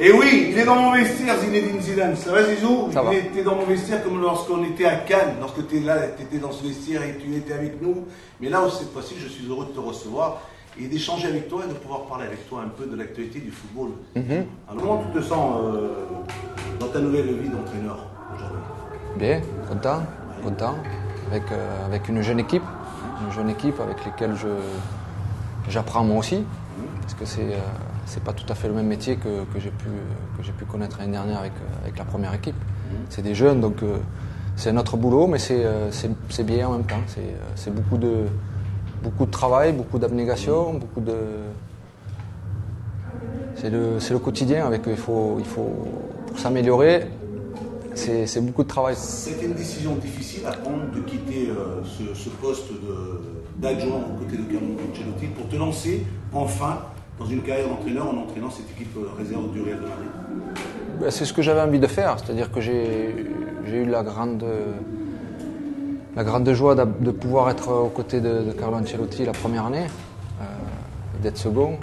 Et oui, il est dans mon vestiaire, Zinedine Zidane. Ça va, Zizou? Ça va. Il était dans mon vestiaire comme lorsqu'on était à Cannes, lorsque tu étais dans ce vestiaire et tu étais avec nous. Mais là, cette fois-ci, je suis heureux de te recevoir et d'échanger avec toi et de pouvoir parler avec toi un peu de l'actualité du football. Alors, comment tu te sens dans ta nouvelle vie d'entraîneur aujourd'hui? Bien, content, avec une jeune équipe avec laquelle j'apprends moi aussi, parce que c'est pas tout à fait le même métier que j'ai pu connaître l'année dernière avec la première équipe. C'est des jeunes, donc c'est notre boulot, mais c'est bien en même temps. C'est beaucoup de travail, beaucoup d'abnégation, c'est le quotidien avec eux. Il faut pour s'améliorer. C'est beaucoup de travail. C'était une décision difficile à prendre de quitter ce poste d'adjoint aux côtés de Carlo Ancelotti pour te lancer enfin dans une carrière d'entraîneur en entraînant cette équipe réserve du Real de Madrid. C'est ce que j'avais envie de faire, c'est-à-dire que j'ai eu la grande joie de pouvoir être aux côtés de Carlo Ancelotti la première année, d'être second.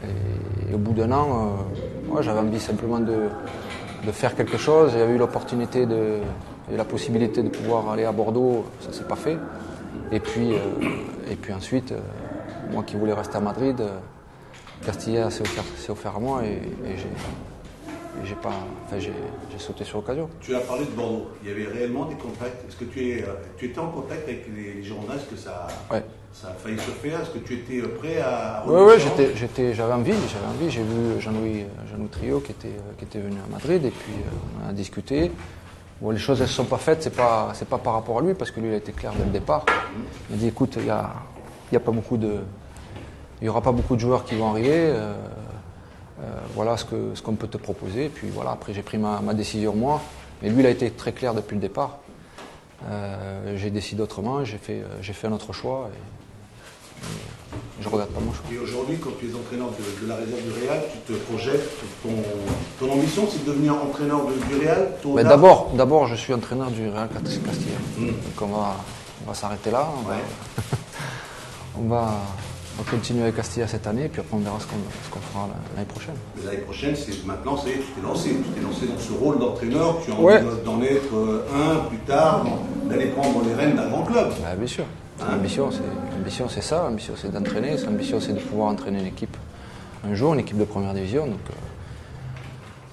Et au bout d'un an, moi, j'avais envie simplement de faire quelque chose. J'avais eu l'opportunité et la possibilité de pouvoir aller à Bordeaux, ça s'est pas fait. Et puis ensuite, moi qui voulais rester à Madrid, Castilla s'est offert à moi et j'ai sauté sur l'occasion. Tu as parlé de Bordeaux. Il y avait réellement des contacts. Est-ce que tu étais en contact avec les Girondins? Est-ce que ça a failli se faire? Est-ce que tu étais prêt à... Oui, j'avais envie. J'ai vu Jean-Louis Trio qui était venu à Madrid et puis on a discuté. Bon, les choses ne se sont pas faites, c'est pas par rapport à lui, parce que lui il a été clair dès le départ. Il m'a dit écoute, il n'y aura pas beaucoup de joueurs qui vont arriver. Voilà ce qu'on peut te proposer. Et puis voilà, après j'ai pris ma décision moi. Mais lui il a été très clair depuis le départ. J'ai décidé autrement, j'ai fait un autre choix. Je ne regrette pas mon choix. Et aujourd'hui, quand tu es entraîneur de la réserve du Real, tu te projettes, ton ambition c'est de devenir entraîneur du Real? D'abord, je suis entraîneur du Real Castilla. Donc on va s'arrêter là. On va continuer avec Castilla cette année, et puis après on verra ce qu'on fera l'année prochaine. Mais l'année prochaine, maintenant, ça y est, tu t'es lancé dans ce rôle d'entraîneur, tu as envie d'en être un plus tard, d'aller prendre les rênes d'un grand club. Bien sûr. L'ambition c'est ça, l'ambition c'est d'entraîner, l'ambition c'est de pouvoir entraîner une équipe un jour, une équipe de première division.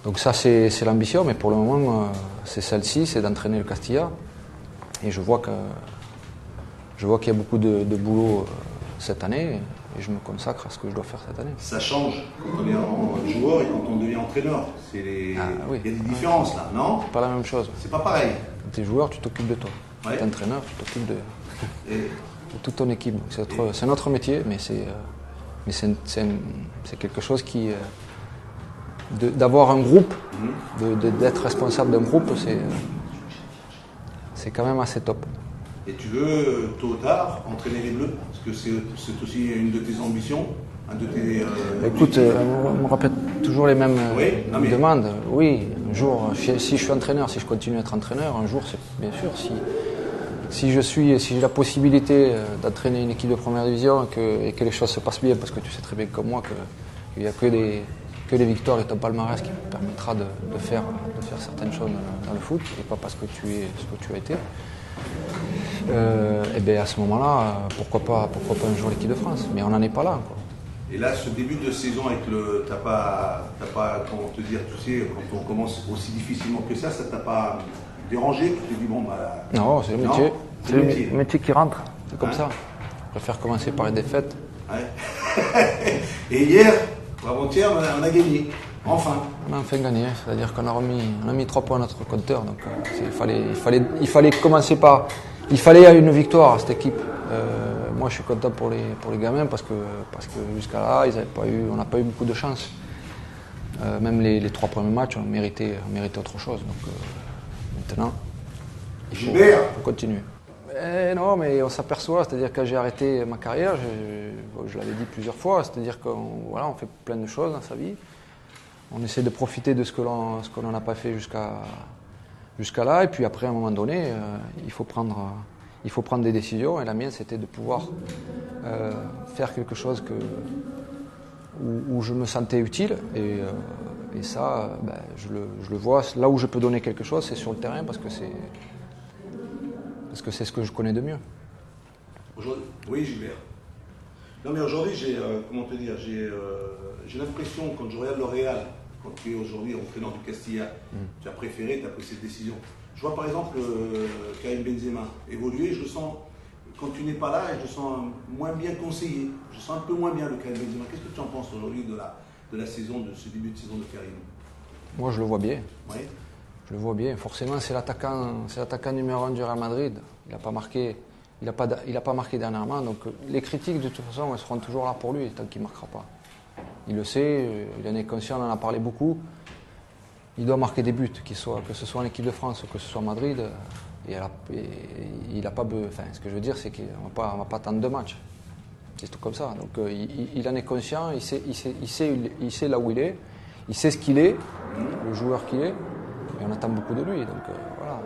Donc ça c'est l'ambition, mais pour le moment c'est celle-ci, c'est d'entraîner le Castilla. Et je vois qu'il y a beaucoup de boulot cette année et je me consacre à ce que je dois faire cette année. Ça change quand on est joueur et quand on devient entraîneur. Il y a des différences là, non? C'est pas la même chose. C'est pas pareil. Quand tu es joueur, tu t'occupes de toi. Quand tu es entraîneur, tu t'occupes de toute ton équipe. C'est notre métier, mais c'est quelque chose qui... d'avoir un groupe, d'être responsable d'un groupe, c'est quand même assez top. Et tu veux, tôt ou tard, entraîner les Bleus? Parce que c'est aussi une de tes ambitions, un de tes... Écoute, on me répète toujours les mêmes demandes. Oui, un jour, si je suis entraîneur, si je continue à être entraîneur, un jour, c'est bien sûr, si j'ai la possibilité d'entraîner une équipe de première division et que les choses se passent bien, parce que tu sais très bien comme moi qu'il n'y a que les victoires et ton palmarès qui te permettra de faire certaines choses dans le foot, et pas parce que tu es ce que tu as été. Et bien à ce moment-là, pourquoi pas un jour l'équipe de France, mais on n'en est pas là, quoi. Et là, ce début de saison avec t'as pas, comment te dire, tu sais, quand on commence aussi difficilement que ça t'a pas dérangé? Tu t'es dit bon bah. Non, c'est le métier. C'est le métier qui rentre, c'est comme ça. Je préfère commencer par les défaites. Ouais. Et hier, ou avant-hier, on a gagné. Enfin. On a enfin gagné, c'est-à-dire qu'on a mis 3 points à notre compteur. Donc il fallait commencer par. Il fallait une victoire à cette équipe. Moi je suis content pour les gamins parce que jusqu'à là, on n'a pas eu beaucoup de chance. Même les 3 premiers matchs, on méritait autre chose. Donc maintenant, il faut continuer. Non, mais on s'aperçoit, c'est-à-dire que quand j'ai arrêté ma carrière, je l'avais dit plusieurs fois, c'est-à-dire qu'on fait plein de choses dans sa vie. On essaie de profiter de ce que l'on n'a pas fait jusqu'à là, et puis après, à un moment donné, il faut prendre des décisions, et la mienne, c'était de pouvoir faire quelque chose où je me sentais utile, et Et ça, je le vois. Là où je peux donner quelque chose, c'est sur le terrain parce que c'est ce que je connais de mieux. Oui, Gilbert. Non, mais aujourd'hui, j'ai l'impression, quand je regarde le Real, quand tu es aujourd'hui entraîneur du Castilla, tu as pris cette décision. Je vois par exemple Karim Benzema évoluer, je le sens, quand tu n'es pas là, je le sens moins bien conseillé. Je sens un peu moins bien le Karim Benzema. Qu'est-ce que tu en penses aujourd'hui de la saison, de ce début de saison de Karim? Moi, je le vois bien. Oui. Je le vois bien. Forcément, c'est l'attaquant numéro 1 du Real Madrid. Il n'a pas marqué. Il n'a pas marqué dernièrement, donc les critiques de toute façon elles seront toujours là pour lui tant qu'il ne marquera pas. Il le sait, il en est conscient, on en a parlé beaucoup. Il doit marquer des buts, que ce soit en équipe de France ou que ce soit à Madrid. Il a pas enfin, ce que je veux dire, c'est qu'on ne va pas attendre 2 matchs. C'est tout comme ça. Donc il en est conscient, il sait là où il est, il sait ce qu'il est, le joueur qu'il est, et on attend beaucoup de lui. Donc voilà.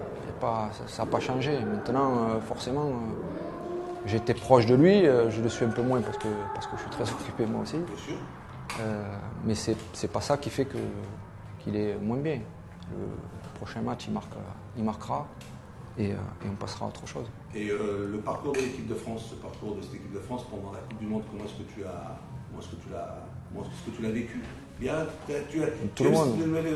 Ça n'a pas changé. Maintenant, forcément, j'étais proche de lui. Je le suis un peu moins parce que je suis très occupé moi aussi. Bien sûr. Mais c'est pas ça qui fait qu'il est moins bien. Le prochain match, il marquera et on passera à autre chose. Et le parcours de l'équipe de France, cette équipe de France pendant la Coupe du Monde, comment est-ce que tu l'as vécu? Bien, tu as cette nouvelle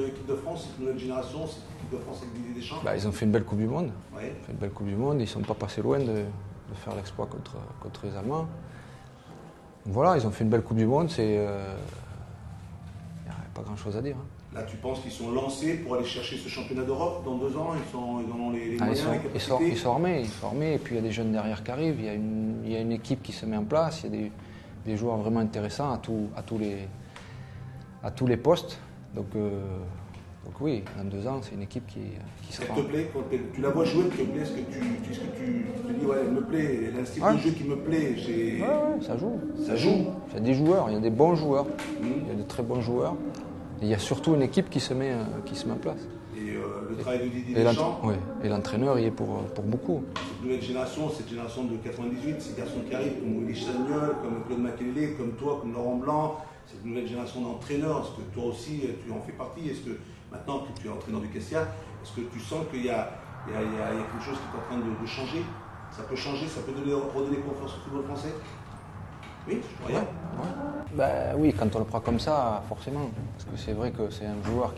équipe de France, cette nouvelle génération, cette équipe de France avec Didier Deschamps. Ils ont fait une belle Coupe du Monde. Ouais. Ils ont fait une belle Coupe du Monde. Ils ne sont pas passés loin de faire l'exploit contre les Allemands. Donc voilà, ils ont fait une belle Coupe du Monde. Il n'y a pas grand-chose à dire. Là, tu penses qu'ils sont lancés pour aller chercher ce championnat d'Europe dans 2 ans? Ils en ont les moyens, les capacités? Ils sont armés. Et puis il y a des jeunes derrière qui arrivent. Il y a une équipe qui se met en place. Il y a des joueurs vraiment intéressants à tous les postes. Donc oui, dans 2 ans, c'est une équipe qui sera... Elle te plaît? Quand tu la vois jouer, elle te plaît? Est-ce que tu te dis, ouais, elle me plaît, elle a un style de jeu qui me plaît? Ouais, ça joue. Ça joue. Il y a des joueurs, il y a des bons joueurs, il y a de très bons joueurs. Et il y a surtout une équipe qui se met en place. Et le travail de Didier Deschamps? Oui, et l'entraîneur y est pour beaucoup. Cette nouvelle génération, cette génération de 98, ces garçons qui arrivent, comme Willy Sagnol, comme Claude Makélélé, comme toi, comme Laurent Blanc, cette nouvelle génération d'entraîneurs, est-ce que toi aussi tu en fais partie? Est-ce que maintenant que tu es entraîneur du Castilla, est-ce que tu sens qu'il y a quelque chose qui est en train de changer? Ça peut changer, ça peut redonner confiance au football français? Oui, je regarde. Ouais. Oui, quand on le prend comme ça, forcément. Parce que c'est vrai que c'est un joueur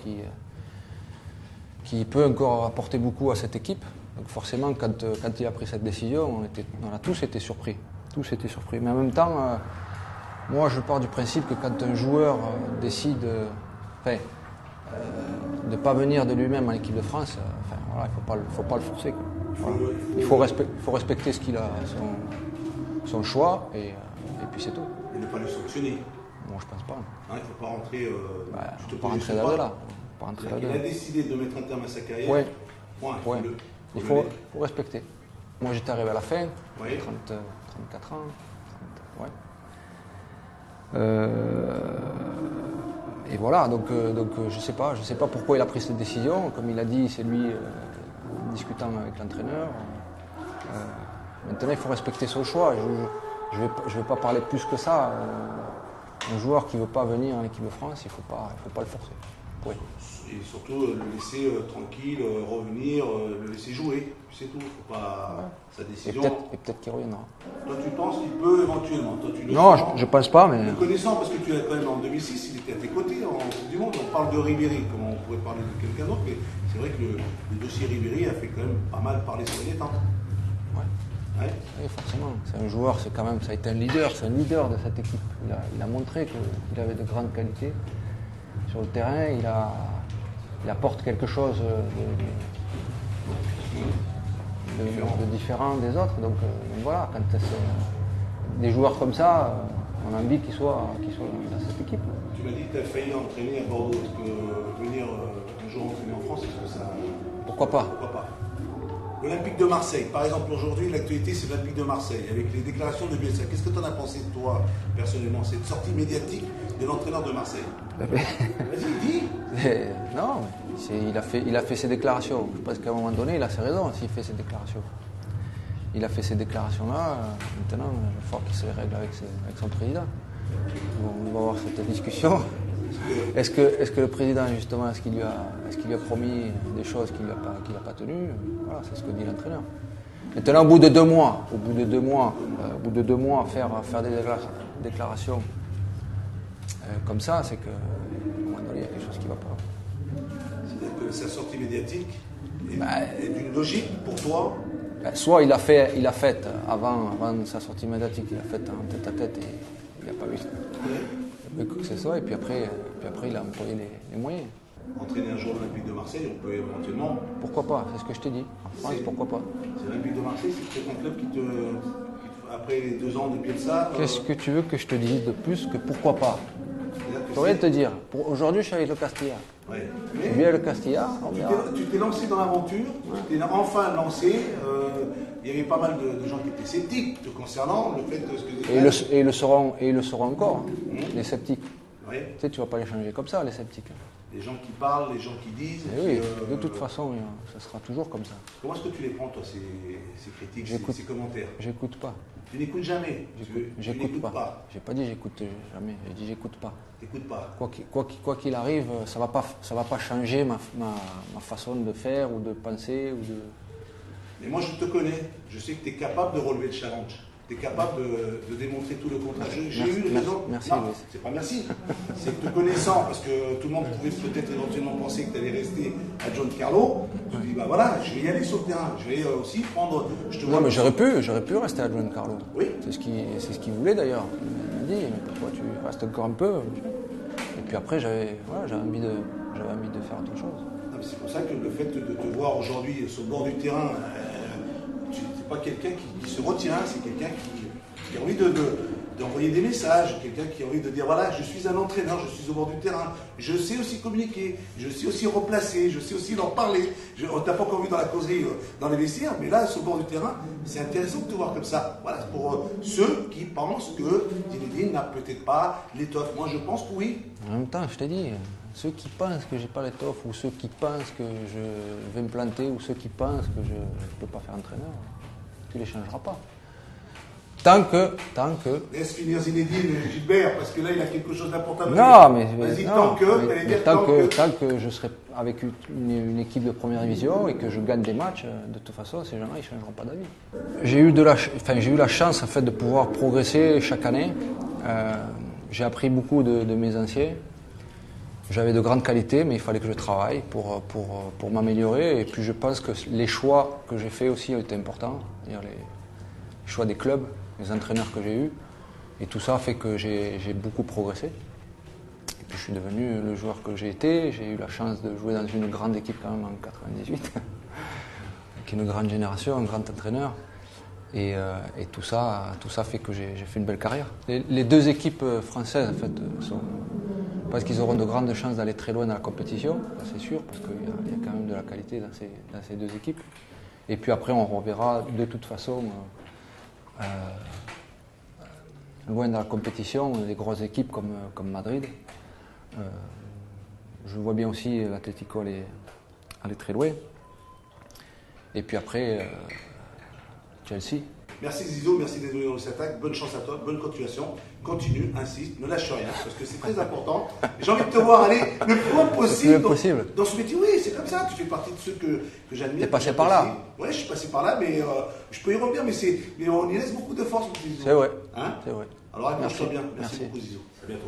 qui peut encore apporter beaucoup à cette équipe. Donc forcément, quand il a pris cette décision, on a tous été surpris. Mais en même temps, moi je pars du principe que quand un joueur décide de ne pas venir de lui-même en équipe de France, il ne faut pas le forcer. Quoi. Voilà. Il faut respecter ce qu'il a, son choix, et puis c'est tout. Et ne pas le sanctionner. Moi je pense pas. Il ne faut pas rentrer. Tu peux pas rentrer là-dedans. Il a décidé de mettre un terme à sa carrière. Oui. Point. Il faut respecter. Moi j'étais arrivé à la fin, 34 ans. Et voilà, donc je sais pas pourquoi il a pris cette décision. Comme il a dit, c'est lui discutant avec l'entraîneur. Maintenant, il faut respecter son choix. Je vais pas parler plus que ça. Un joueur qui veut pas venir en équipe de France, il faut pas le forcer. Oui. Et surtout le laisser tranquille, revenir, le laisser jouer, c'est tout. Faut pas sa décision. Et peut-être qu'il reviendra. Toi, tu penses qu'il peut éventuellement? Non, je pense pas, mais. Le connaissant, parce que tu as quand même en 2006, il était à tes côtés en Coupe du Monde. On parle de Ribéry, comme on pourrait parler de quelqu'un d'autre, mais c'est vrai que le dossier Ribéry a fait quand même pas mal parler ces derniers temps. Ouais. Oui, forcément. C'est un joueur, ça a été un leader de cette équipe. Il a montré qu'il avait de grandes qualités sur le terrain. Il apporte quelque chose de différent des autres. Donc voilà, quand c'est des joueurs comme ça, on a envie qu'ils soient dans cette équipe. Tu m'as dit que tu as failli entraîner à Bordeaux. Est-ce que venir un jour entraîner en France, est-ce que ça... Pourquoi pas? L'Olympique de Marseille, par exemple, aujourd'hui, l'actualité, c'est l'Olympique de Marseille, avec les déclarations de Bielsa. Qu'est-ce que tu en as pensé, toi, personnellement, cette sortie médiatique de l'entraîneur de Marseille? Vas-y, dis. Non, il a fait ses déclarations. Je pense qu'à un moment donné, il a ses raisons s'il fait ses déclarations. Il a fait ces déclarations-là. Maintenant, il va falloir qu'il se les règle avec son président. On va avoir cette discussion. Est-ce que le président, justement, est-ce qu'il lui a promis des choses qu'il n'a pas tenues? Voilà, c'est ce que dit l'entraîneur. Maintenant, au bout de 2 mois, faire des déclarations comme ça, c'est qu'à un moment donné, il y a quelque chose qui ne va pas. C'est-à-dire que sa sortie médiatique est d'une logique pour toi? Soit il a fait avant sa sortie médiatique, il a fait en tête à tête et il n'y a pas eu que ce soit, et puis après il a employé les moyens. Entraîner un jour l'Olympique de Marseille, on peut éventuellement. Pourquoi pas? C'est ce que je t'ai dit. En France, pourquoi pas? C'est l'Olympique de Marseille, c'est peut-être un club qui après les 2 ans de Bielsa. Qu'est-ce que tu veux que je te dise de plus que pourquoi pas? Je pourrais te dire. Aujourd'hui, je suis avec le Castilla. Ouais. Je suis bien avec le Castilla. Tu t'es lancé dans l'aventure, tu t'es enfin lancé. Il y avait pas mal de gens qui étaient sceptiques te concernant le fait de ce que et ils le seront encore, les sceptiques. Oui. Tu sais, tu vas pas les changer comme ça, les sceptiques. Les gens qui parlent, les gens qui disent. Oui, de toute façon, ça sera toujours comme ça. Comment est-ce que tu les prends, toi, ces critiques, ces commentaires? J'écoute pas. Tu n'écoutes jamais. J'écoute pas. J'ai pas dit j'écoute jamais. J'ai dit j'écoute pas. T'écoutes pas. Quoi qu'il arrive, ça va pas changer ma façon de faire ou de penser ou de. Mais moi, je te connais. Je sais que tu es capable de relever le challenge. Tu es capable de démontrer tout le contraire. J'ai eu le raison. Merci. Non, c'est pas merci. C'est que te connaissant, parce que tout le monde pouvait peut-être éventuellement penser que tu allais rester à Giancarlo. Tu dis, bah voilà, je vais y aller sur le terrain. Je vais aussi prendre. Non, mais j'aurais pu rester à Giancarlo. Oui. C'est ce qu'il voulait d'ailleurs. Il m'a dit, mais pourquoi tu restes encore un peu? Et puis après, j'avais envie de faire autre chose. C'est pour ça que le fait de te voir aujourd'hui sur le bord du terrain, tu n'es pas quelqu'un qui se retient, c'est quelqu'un qui a envie d'envoyer des messages, quelqu'un qui a envie de dire voilà, je suis un entraîneur, je suis au bord du terrain, je sais aussi communiquer, je sais aussi replacer, je sais aussi leur parler. On t'a pas encore vu dans la causerie, dans les vestiaires, mais là, sur le bord du terrain, c'est intéressant de te voir comme ça. Voilà, pour ceux qui pensent que Zinedine n'a peut-être pas l'étoffe. Moi, je pense que oui. En même temps, je t'ai dit. Ceux qui pensent que j'ai pas l'étoffe, ou ceux qui pensent que je vais me planter, ou ceux qui pensent que je ne peux pas faire entraîneur, tu les changeras pas. Tant que. Laisse finir Zinedine Gilbert, parce que là il a quelque chose d'important. Non, mais. Vas-y, tant que je serai avec une équipe de première division et que je gagne des matchs, de toute façon, ces gens-là, ils ne changeront pas d'avis. J'ai eu la chance en fait, de pouvoir progresser chaque année. J'ai appris beaucoup de mes anciens. J'avais de grandes qualités, mais il fallait que je travaille pour m'améliorer. Et puis je pense que les choix que j'ai faits aussi ont été importants. C'est-à-dire les choix des clubs, les entraîneurs que j'ai eus. Et tout ça fait que j'ai beaucoup progressé. Et puis je suis devenu le joueur que j'ai été. J'ai eu la chance de jouer dans une grande équipe quand même en 98. Avec une grande génération, un grand entraîneur. Et tout ça fait que j'ai fait une belle carrière. Les 2 équipes françaises, en fait, parce qu'ils auront de grandes chances d'aller très loin dans la compétition, c'est sûr, parce qu'il y a quand même de la qualité dans ces 2 équipes. Et puis après, on reverra de toute façon, loin dans la compétition, des grosses équipes comme Madrid. Je vois bien aussi l'Atlético aller très loin. Et puis après, Chelsea. Merci Zizou, merci d'être venu dans cette attaque. Bonne chance à toi, bonne continuation. Continue, insiste, ne lâche rien, parce que c'est très important. J'ai envie de te voir aller le plus loin possible dans ce métier. Oui, c'est comme ça, tu fais partie de ceux que j'admire. Tu es passé par là. Oui, je suis passé par là, mais je peux y revenir, mais on y laisse beaucoup de force. C'est vrai. Hein? C'est vrai. Alors accroche-toi bien. Merci beaucoup Zizou. À bientôt.